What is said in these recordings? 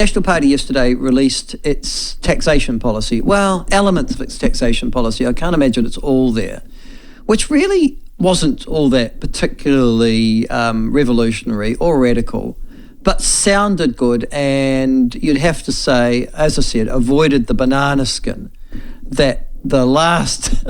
National Party yesterday released its taxation policy. Well, elements of its taxation policy. I can't imagine it's all there, which really wasn't all that particularly revolutionary or radical, but sounded good, and you'd have to say, as I said, avoided the banana skin that the last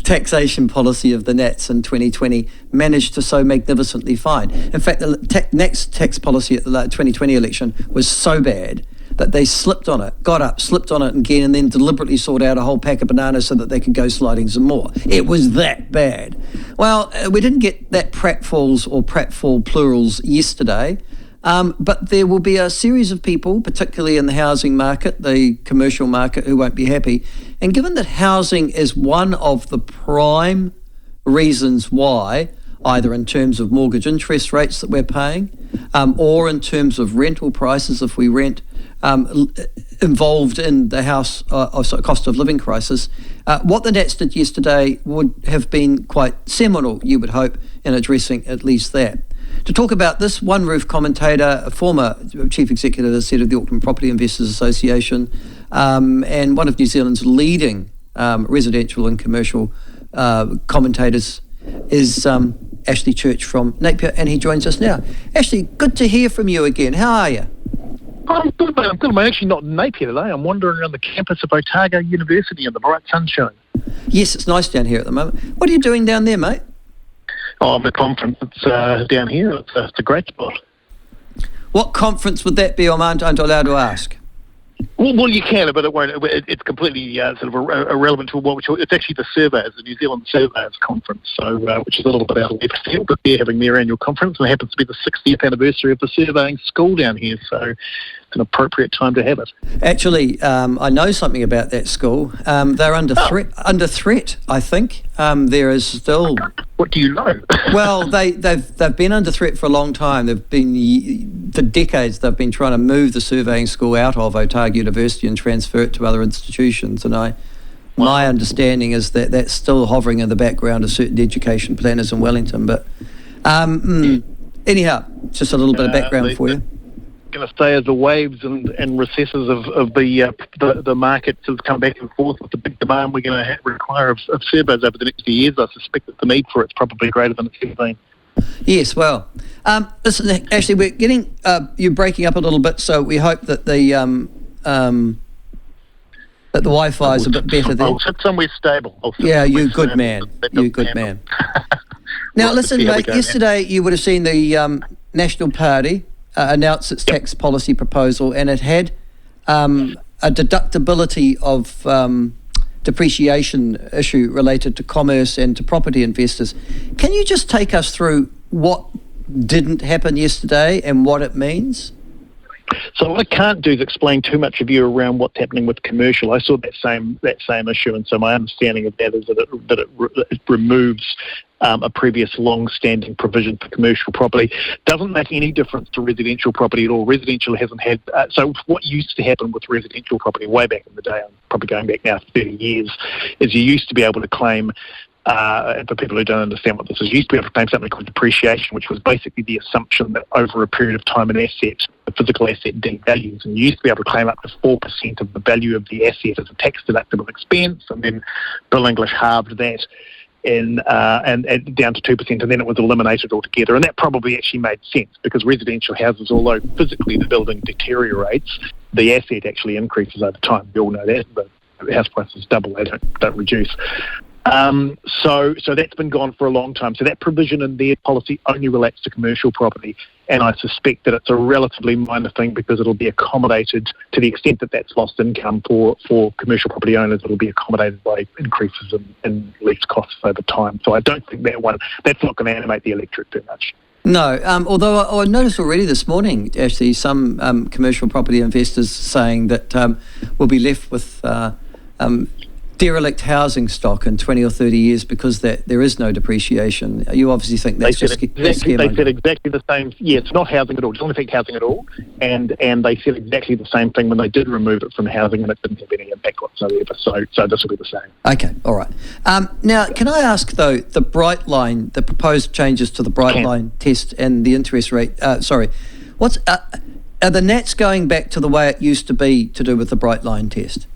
taxation policy of the Nats in 2020 managed to so magnificently find. In fact, the next tax policy at the 2020 election was so bad that they slipped on it, got up, slipped on it again, and then deliberately sought out a whole pack of bananas so that they could go sliding some more. It was that bad. Well, we didn't get that pratfalls or pratfall plurals yesterday, but there will be a series of people, particularly in the housing market, the commercial market, who won't be happy. And given that housing is one of the prime reasons why, either in terms of mortgage interest rates that we're paying, or in terms of rental prices if we rent, involved in the house cost of living crisis, what the Nats did yesterday would have been quite seminal, you would hope, in addressing at least that. To talk about this, One Roof commentator, a former chief executive, as said, of the Auckland Property Investors Association, and one of New Zealand's leading residential and commercial commentators, is Ashley Church from Napier, and he joins us now. Ashley, good to hear from you again. How are you? I'm good, mate. I'm actually not in Napier today. I'm wandering around the campus of Otago University in the bright sunshine. Yes, it's nice down here at the moment. What are you doing down there, mate? Oh, the conference that's down here. It's a great spot. What conference would that be? I'm allowed to ask. Well, you can, but it won't. It's completely sort of irrelevant to what it's actually the Surveyors, the New Zealand Surveyors Conference, so which is a little bit out of left field, but they're having their annual conference, and it happens to be the 60th anniversary of the surveying school down here, so it's an appropriate time to have it. Actually, I know something about that school. They're under threat, I think. There is still. What do you know? Well, they've been under threat for a long time. They've been, for decades, they've been trying to move the surveying school out of Otago University and transfer it to other institutions. And my understanding is that that's still hovering in the background of certain education planners in Wellington. But anyhow, just a little bit of background for you. Going to stay as the waves and recesses of the market sort of come back and forth with the big demand we're going to require of surveys over the next few years. I suspect that the need for it's probably greater than it's ever been. Yes, well, listen, Ashley, we're getting you breaking up a little bit, so we hope that the Wi-Fi is a bit better there. I'll sit somewhere stable. You good man. You good man. Now, listen, mate. Yesterday, you would have seen the National Party announced its tax policy proposal, and it had a deductibility of depreciation issue related to commerce and to property investors. Can you just take us through what didn't happen yesterday and what it means? So what I can't do is explain too much of you around what's happening with commercial. I saw that same issue, and so my understanding of that is that it removes a previous long-standing provision for commercial property. Doesn't make any difference to residential property at all. Residential hasn't had... so what used to happen with residential property way back in the day, I'm probably going back now 30 years, is you used to be able to claim... for people who don't understand what this is, you used to be able to claim something called depreciation, which was basically the assumption that over a period of time an asset, the physical asset, devalues, and you used to be able to claim up to 4% of the value of the asset as a tax-deductible expense, and then Bill English halved that and down to 2%, and then it was eliminated altogether. And that probably actually made sense, because residential houses, although physically the building deteriorates, the asset actually increases over time. We all know that, but house prices double, they don't reduce. So that's been gone for a long time. So that provision in their policy only relates to commercial property, and I suspect that it's a relatively minor thing, because it'll be accommodated to the extent that that's lost income for commercial property owners. It'll be accommodated by increases in lease costs over time. So I don't think that's not going to animate the electorate too much. No, although I noticed already this morning, actually, some commercial property investors saying that we'll be left with derelict housing stock in 20 or 30 years because there is no depreciation. You obviously think that's just They said exactly the same. Yeah, it's not housing at all. It doesn't affect housing at all. And they said exactly the same thing when they did remove it from housing, and it didn't have any impact whatsoever. So this will be the same. Okay, all right. Now, can I ask, though, the Bright Line, the proposed changes to the Bright Line test and the interest rate, Are the Nats going back to the way it used to be to do with the bright line test?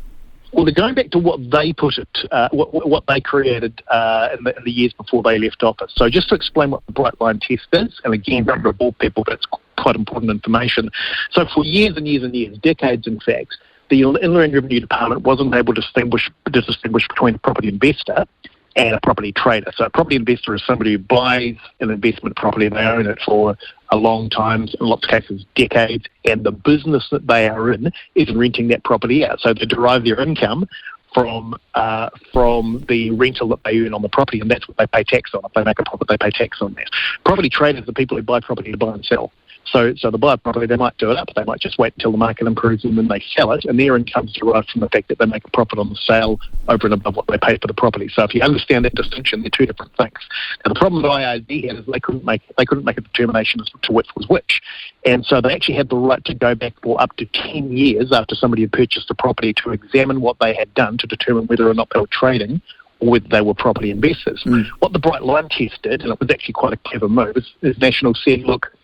Well, they're going back to what they put it, what they created in the years before they left office. So just to explain what the bright line test is, and again, don't bore people, but it's quite important information. So for years and years and years, decades in fact, the Inland Revenue Department wasn't able to distinguish between a property investor and a property trader. So a property investor is somebody who buys an investment property and they own it for a long time, in lots of cases decades, and the business that they are in is renting that property out. So they derive their income from the rental that they earn on the property, and that's what they pay tax on. If they make a profit, they pay tax on that. Property traders are people who buy property to buy and sell. So they buy a property, they might do it up, they might just wait until the market improves and then they sell it, and their income's derived from the fact that they make a profit on the sale over and above what they pay for the property. So if you understand that distinction, they're two different things. Now the problem that IRD had is they couldn't make a determination as to which was which. And so they actually had the right to go back for up to 10 years after somebody had purchased the property to examine what they had done to determine whether or not they were trading or whether they were property investors. What the Bright Line test did, and it was actually quite a clever move, is National said, look,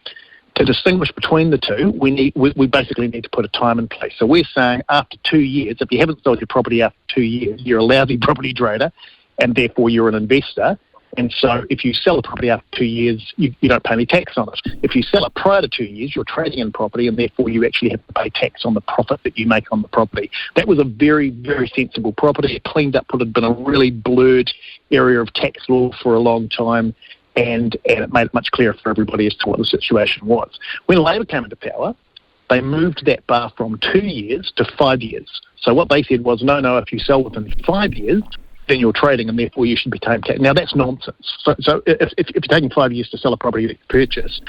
to distinguish between the two, we basically need to put a time in place. So we're saying after 2 years, if you haven't sold your property after 2 years, you're a lousy property trader, and therefore you're an investor. And so if you sell a property after 2 years, you don't pay any tax on it. If you sell it prior to 2 years, you're trading in property, and therefore you actually have to pay tax on the profit that you make on the property. That was a very, very sensible property. It cleaned up what had been a really blurred area of tax law for a long time. And it made it much clearer for everybody as to what the situation was. When Labor came into power, they moved that bar from 2 years to 5 years. So what they said was, no, if you sell within 5 years, then you're trading and therefore you should be paying tax. Now, that's nonsense. So if you're taking 5 years to sell a property that you purchase,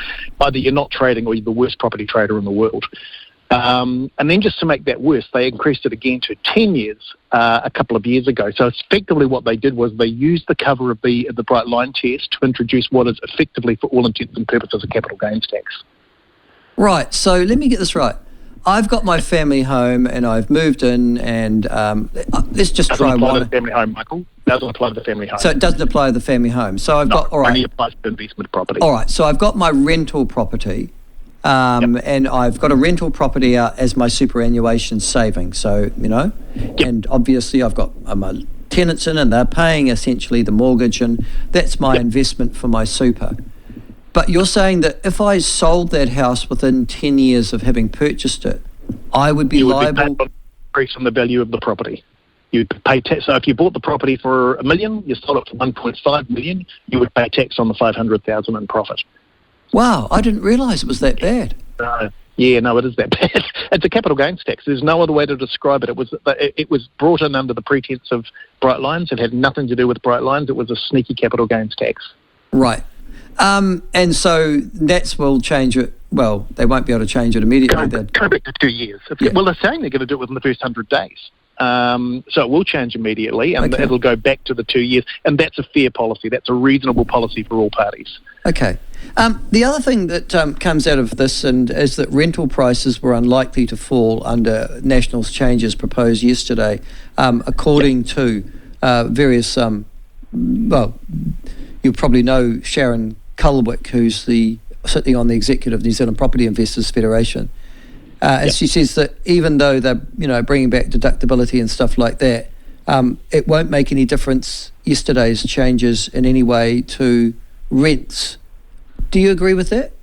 either you're not trading or you're the worst property trader in the world. And then just to make that worse, they increased it again to 10 years a couple of years ago. So effectively what they did was they used the cover of the Bright Line test to introduce what is effectively, for all intents and purposes, a capital gains tax. Right, so let me get this right. I've got my family home and I've moved in and let's just try one. Doesn't apply to the family home, Michael. Doesn't apply to the family home. So it doesn't apply to the family home. So I've got, all right. Only applies to investment property. All right, so I've got my rental property. And I've got a rental property out as my superannuation saving. So, and obviously I've got my tenants in and they're paying essentially the mortgage, and that's my investment for my super. But you're saying that if I sold that house within 10 years of having purchased it, I would be liable... Be increase on the value of the property. You'd pay tax. So if you bought the property for $1 million, you sold it for $1.5 million, you would pay tax on the $500,000 in profit. Wow, I didn't realise it was that bad. No, it is that bad. It's a capital gains tax. There's no other way to describe it. It was brought in under the pretense of Bright Lines. It had nothing to do with Bright Lines. It was a sneaky capital gains tax. Right. And so Nats will change it. Well, they won't be able to change it immediately. Go back to 2 years. Well, they're saying they're going to do it within the first 100 days. So it will change immediately, and it'll go back to the 2 years. And that's a fair policy. That's a reasonable policy for all parties. Okay. The other thing that comes out of this is that rental prices were unlikely to fall under National's changes proposed yesterday, according to various, you probably know Sharon Culwick, who's sitting on the executive of New Zealand Property Investors Federation. And she says that even though they're bringing back deductibility and stuff like that, it won't make any difference, yesterday's changes, in any way to rents. Do you agree with that?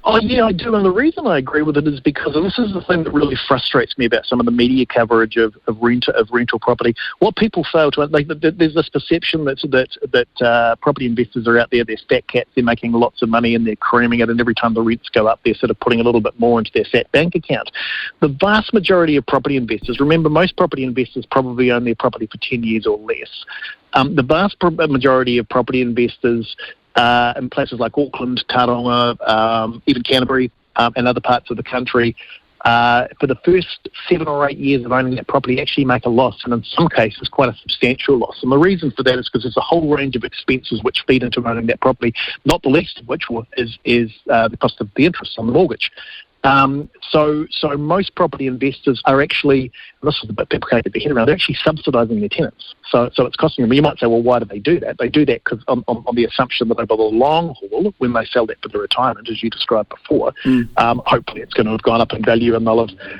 Oh, yeah, I do. And the reason I agree with it is because, and this is the thing that really frustrates me about some of the media coverage of rental property. What people fail to, there's this perception that property investors are out there, they're fat cats, they're making lots of money and they're creaming it, and every time the rents go up, they're sort of putting a little bit more into their fat bank account. The vast majority of property investors, remember, most property investors probably own their property for 10 years or less. The vast majority of property investors in places like Auckland, Tauranga, even Canterbury, and other parts of the country, for the first 7 or 8 years of owning that property, actually make a loss, and in some cases quite a substantial loss. And the reason for that is because there's a whole range of expenses which feed into owning that property, not the least of which is the cost of the interest on the mortgage. So most property investors are actually, and this is a bit people can't get their head around, they're actually subsidising their tenants. So it's costing them. You might say, well, why do they do that? They do that because on the assumption that over the long haul, when they sell that for their retirement, as you described before, hopefully it's going to have gone up in value and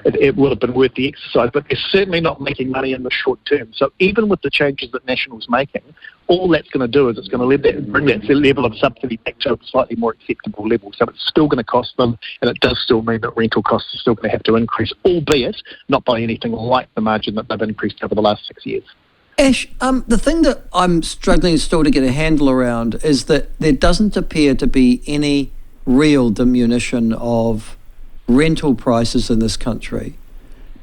it will have been worth the exercise. But they're certainly not making money in the short term. So even with the changes that National's making, all that's going to do is it's going to bring that level of subsidy back to a slightly more acceptable level. So it's still going to cost them, and it does still mean that rental costs are still going to have to increase, albeit not by anything like the margin that they've increased over the last 6 years. Ash, the thing that I'm struggling still to get a handle around is that there doesn't appear to be any real diminution of rental prices in this country,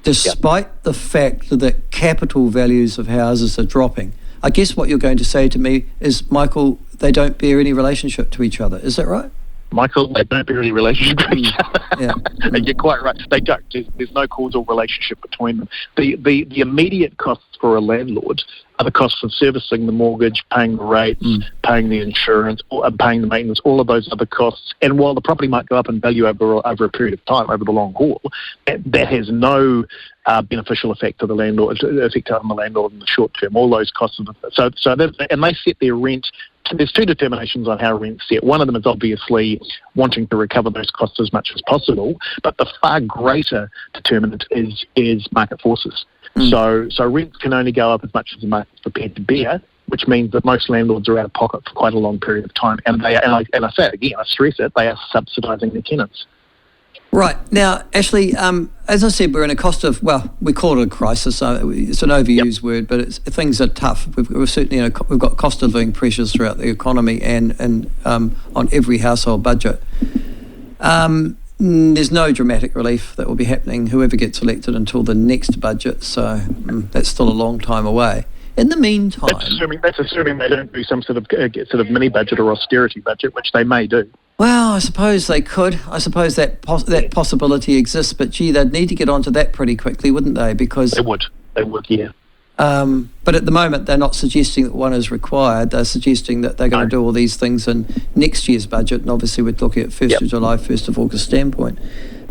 despite the fact that capital values of houses are dropping. I guess what you're going to say to me is, Michael, they don't bear any relationship to each other. Is that right? Michael, they don't bear any relationship to each other. Yeah. You're quite right. They don't. There's no causal relationship between them. The immediate costs for a landlord are the costs of servicing the mortgage, paying the rates, paying the insurance, or paying the maintenance, all of those other costs. And while the property might go up in value over a period of time, over the long haul, that has no beneficial effect to the landlord, effect on the landlord in the short term. All those costs, and they set their rent. There's two determinations on how rent's set. One of them is obviously wanting to recover those costs as much as possible, but the far greater determinant is market forces. So rents can only go up as much as the market's prepared to bear, which means that most landlords are out of pocket for quite a long period of time. And I say it again, I stress it, they are subsidising their tenants. Right. Now, Ashley, as I said, we're in a we call it a crisis. It's an overused word, but things are tough. We're certainly we've got cost of living pressures throughout the economy and on every household budget. There's no dramatic relief that will be happening, whoever gets elected, until the next budget. So that's still a long time away. In the meantime, that's assuming they don't do some sort of mini budget or austerity budget, which they may do. Well, I suppose they could. I suppose that possibility exists, but gee, they'd need to get onto that pretty quickly, wouldn't they? Because they would, yeah. But at the moment, they're not suggesting that one is required. They're suggesting that they're going to do all these things in next year's budget, and obviously we're looking at 1st of July, 1st of August standpoint.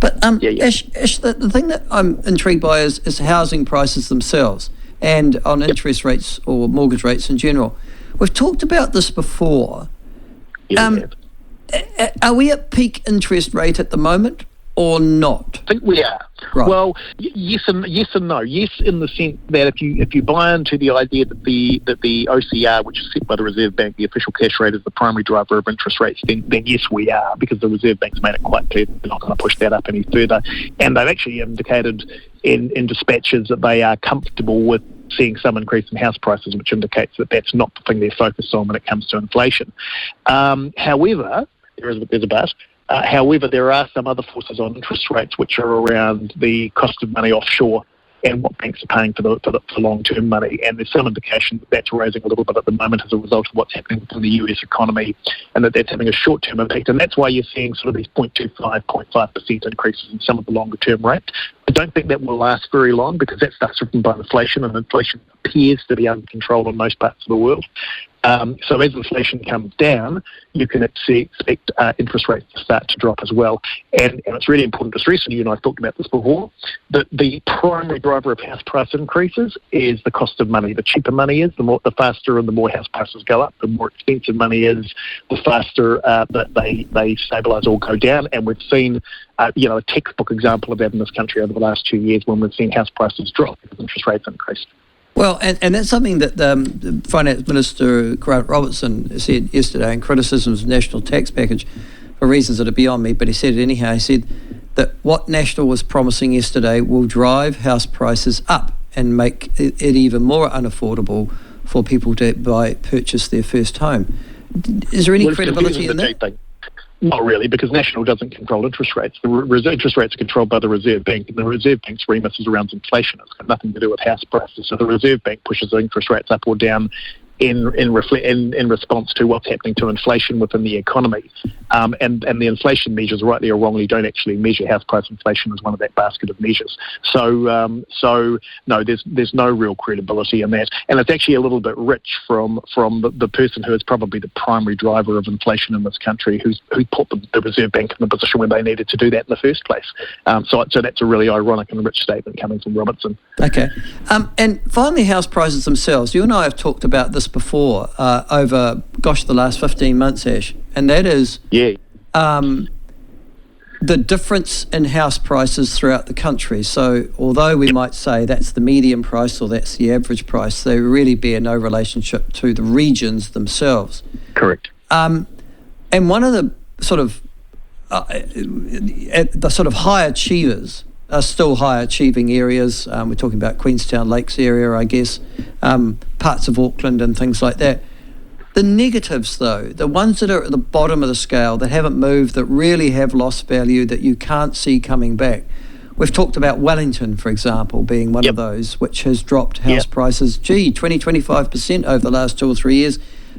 But Ash, the thing that I'm intrigued by is housing prices themselves and on interest rates or mortgage rates in general. We've talked about this before. Are we at peak interest rate at the moment or not? I think we are. Right. Well, yes and no. Yes, in the sense that if you buy into the idea that the OCR, which is set by the Reserve Bank, the official cash rate, is the primary driver of interest rates, then yes, we are, because the Reserve Bank's made it quite clear that they're not going to push that up any further. And they've actually indicated in dispatches that they are comfortable with seeing some increase in house prices, which indicates that that's not the thing they're focused on when it comes to inflation. However, there's a but. However, there are some other forces on interest rates which are around the cost of money offshore and what banks are paying for long-term money. And there's some indication that that's rising a little bit at the moment as a result of what's happening within the US economy, and that's having a short-term effect. And that's why you're seeing sort of these 0.25%, 0.5% increases in some of the longer-term rates. I don't think that will last very long, because that stuff's driven by inflation, and inflation appears to be under control in most parts of the world. So as inflation comes down, you can expect interest rates to start to drop as well. And it's really important to stress, and you and I have talked about this before, that the primary driver of house price increases is the cost of money. The cheaper money is, the faster and the more house prices go up. The more expensive money is, the faster that they stabilise or go down. And we've seen a textbook example of that in this country over the last 2 years, when we've seen house prices drop because interest rates increased. Well, and that's something that the Finance Minister, Grant Robertson, said yesterday in criticisms of the National Tax Package for reasons that are beyond me, but he said it anyhow. He said that what National was promising yesterday will drive house prices up and make it even more unaffordable for people to purchase their first home. Is there any credibility in that? Not really, because National doesn't control interest rates. Interest rates are controlled by the Reserve Bank, and the Reserve Bank's remit is around inflation. It's got nothing to do with house prices. So the Reserve Bank pushes interest rates up or down in response to what's happening to inflation within the economy. And the inflation measures, rightly or wrongly, don't actually measure house price inflation as one of that basket of measures. So no, there's no real credibility in that, and it's actually a little bit rich from the person who is probably the primary driver of inflation in this country, who put the Reserve Bank in the position where they needed to do that in the first place. So that's a really ironic and rich statement coming from Robertson. Okay. And finally, house prices themselves. You and I have talked about this before over, the last 15 months, Ash, and that is the difference in house prices throughout the country. So although we might say that's the median price or that's the average price, they really bear no relationship to the regions themselves. Correct. And one of the sort of high achievers are still high achieving areas. We're talking about Queenstown Lakes area, I guess, parts of Auckland and things like that. The negatives, though, the ones that are at the bottom of the scale, that haven't moved, that really have lost value, that you can't see coming back. We've talked about Wellington, for example, being one of those, which has dropped house prices, 20-25% over the last 2 or 3 years.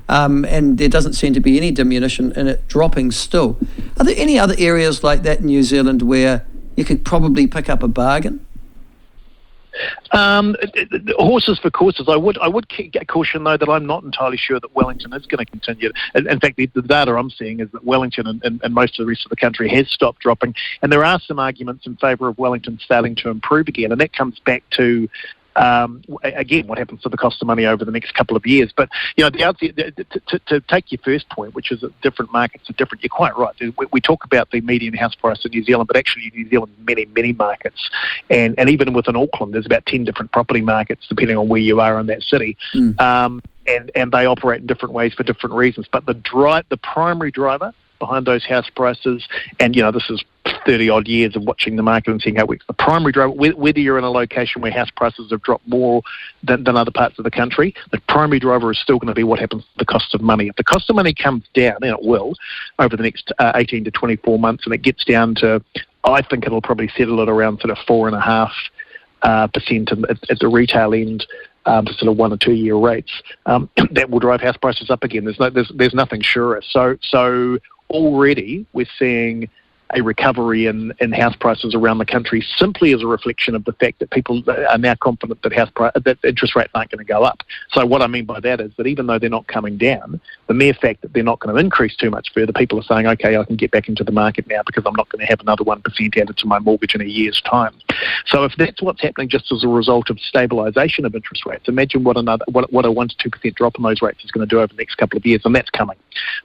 And there doesn't seem to be any diminution in it dropping still. Are there any other areas like that in New Zealand where you could probably pick up a bargain? Horses for courses. I would caution, though, that I'm not entirely sure that Wellington is going to continue. In fact, the data I'm seeing is that Wellington and most of the rest of the country has stopped dropping, and there are some arguments in favour of Wellington starting to improve again, and that comes back to again, what happens to the cost of money over the next couple of years. But, to take your first point, which is that different markets are different, you're quite right. We talk about the median house price in New Zealand, but actually New Zealand has many, many markets. And even within Auckland, there's about 10 different property markets, depending on where you are in that city. And they operate in different ways for different reasons. But the primary driver behind those house prices, and this is 30 odd years of watching the market and seeing how it works. The primary driver, whether you're in a location where house prices have dropped more than other parts of the country, the primary driver is still going to be what happens to the cost of money. If the cost of money comes down, and it will, over the next 18 to 24 months, and it gets down to, I think it'll probably settle at around sort of 4.5% at the retail end, to sort of 1 or 2 year rates, that will drive house prices up again. There's nothing surer. So already we're seeing a recovery in house prices around the country simply as a reflection of the fact that people are now confident that interest rates aren't going to go up. So what I mean by that is that even though they're not coming down, the mere fact that they're not going to increase too much further, people are saying, okay, I can get back into the market now because I'm not going to have another 1% added to my mortgage in a year's time. So if that's what's happening just as a result of stabilisation of interest rates, imagine what a 1 to 2% drop in those rates is going to do over the next couple of years, and that's coming.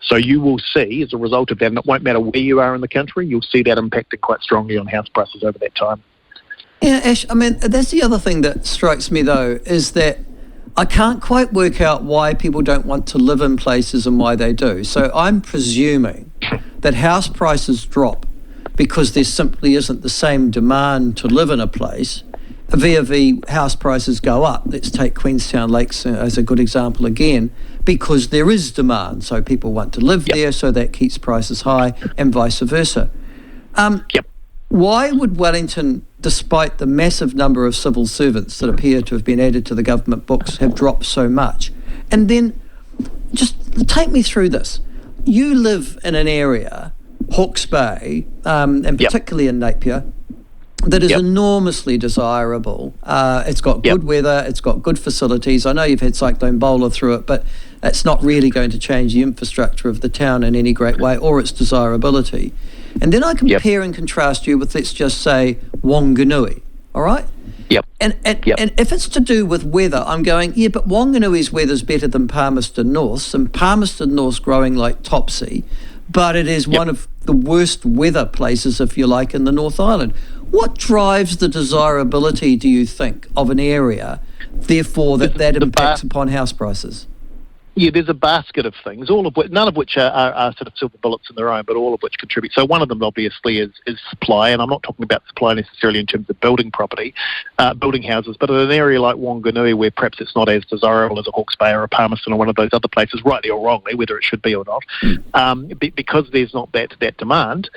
So you will see, as a result of that, and it won't matter where you are in the country, you'll see that impacting quite strongly on house prices over that time. Yeah, Ash, I mean, that's the other thing that strikes me, though, is that I can't quite work out why people don't want to live in places and why they do. So I'm presuming that house prices drop because there simply isn't the same demand to live in a place. V house prices go up. Let's take Queenstown Lakes as a good example again, because there is demand. So people want to live there, so that keeps prices high, and vice versa. Why would Wellington, despite the massive number of civil servants that appear to have been added to the government books, have dropped so much? And then just take me through this. You live in an area, Hawke's Bay, and particularly in Napier, that is enormously desirable. It's got good weather, it's got good facilities. I know you've had Cyclone Bowler through it, but it's not really going to change the infrastructure of the town in any great way or its desirability. And then I compare and contrast you with, let's just say, Wanganui, all right? And if it's to do with weather, I'm going, but Wanganui's weather's better than Palmerston North's, and Palmerston North's growing like Topsy, but it is one of the worst weather places, if you like, in the North Island. What drives the desirability, do you think, of an area, therefore that impacts upon house prices? Yeah, there's a basket of things, none of which are sort of silver bullets in their own, but all of which contribute. So one of them, obviously, is supply, and I'm not talking about supply necessarily in terms of building property, building houses, but in an area like Wanganui, where perhaps it's not as desirable as a Hawke's Bay or a Palmerston or one of those other places, rightly or wrongly, whether it should be or not, because there's not that demand.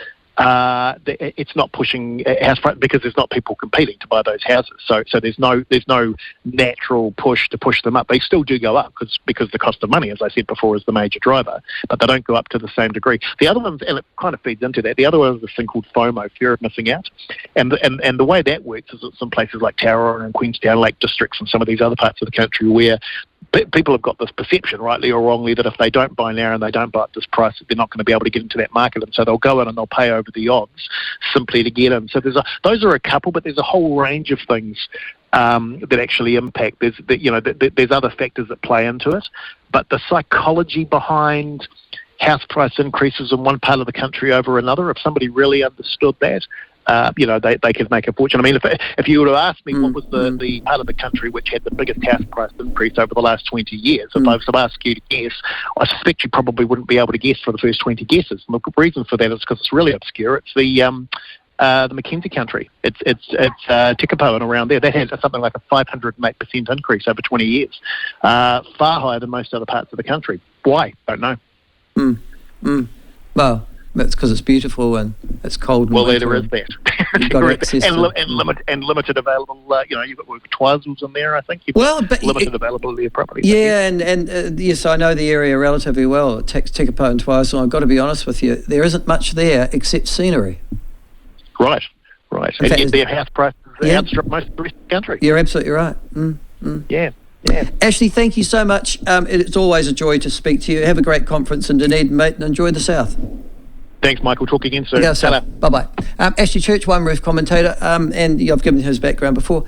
it's not pushing house price because there's not people competing to buy those houses. So there's no natural push to push them up. They still do go up because the cost of money, as I said before, is the major driver, but they don't go up to the same degree. The other ones, and it kind of feeds into that, the other one is this thing called FOMO, fear of missing out. And the way that works is that some places like Tauranga and Queenstown Lake districts and some of these other parts of the country where people have got this perception, rightly or wrongly, that if they don't buy now and they don't buy at this price, they're not going to be able to get into that market, and so they'll go in and they'll pay over the odds simply to get in. So those are a couple, but there's a whole range of things that actually impact. There's other factors that play into it, but the psychology behind house price increases in one part of the country over another, if somebody really understood that, they could make a fortune. I mean, if you were to ask me what was the part of the country which had the biggest house price increase over the last 20 years, if I was to ask you to guess, I suspect you probably wouldn't be able to guess for the first 20 guesses. And the reason for that is because it's really obscure. It's the Mackenzie country. It's Tekapo and around there. That had something like a 508% increase over 20 years, far higher than most other parts of the country. Why? Don't know. Well, that's because it's beautiful and it's cold. Well, there is that. You've got access and limited available. You've got Twizzles in there. I think. But limited availability of property. Yeah, and yes, I know the area relatively well. Tekapo and Twizzle. I've got to be honest with you. There isn't much there except scenery. Right. And yet their house prices outstrip most of the rest of the country. You're absolutely right. Yeah. Ashley, thank you so much. It's always a joy to speak to you. Have a great conference in Dunedin, mate, and enjoy the South. Thanks, Michael. Talk again soon. Bye-bye. Ashley Church, One Roof commentator, and I've given his background before.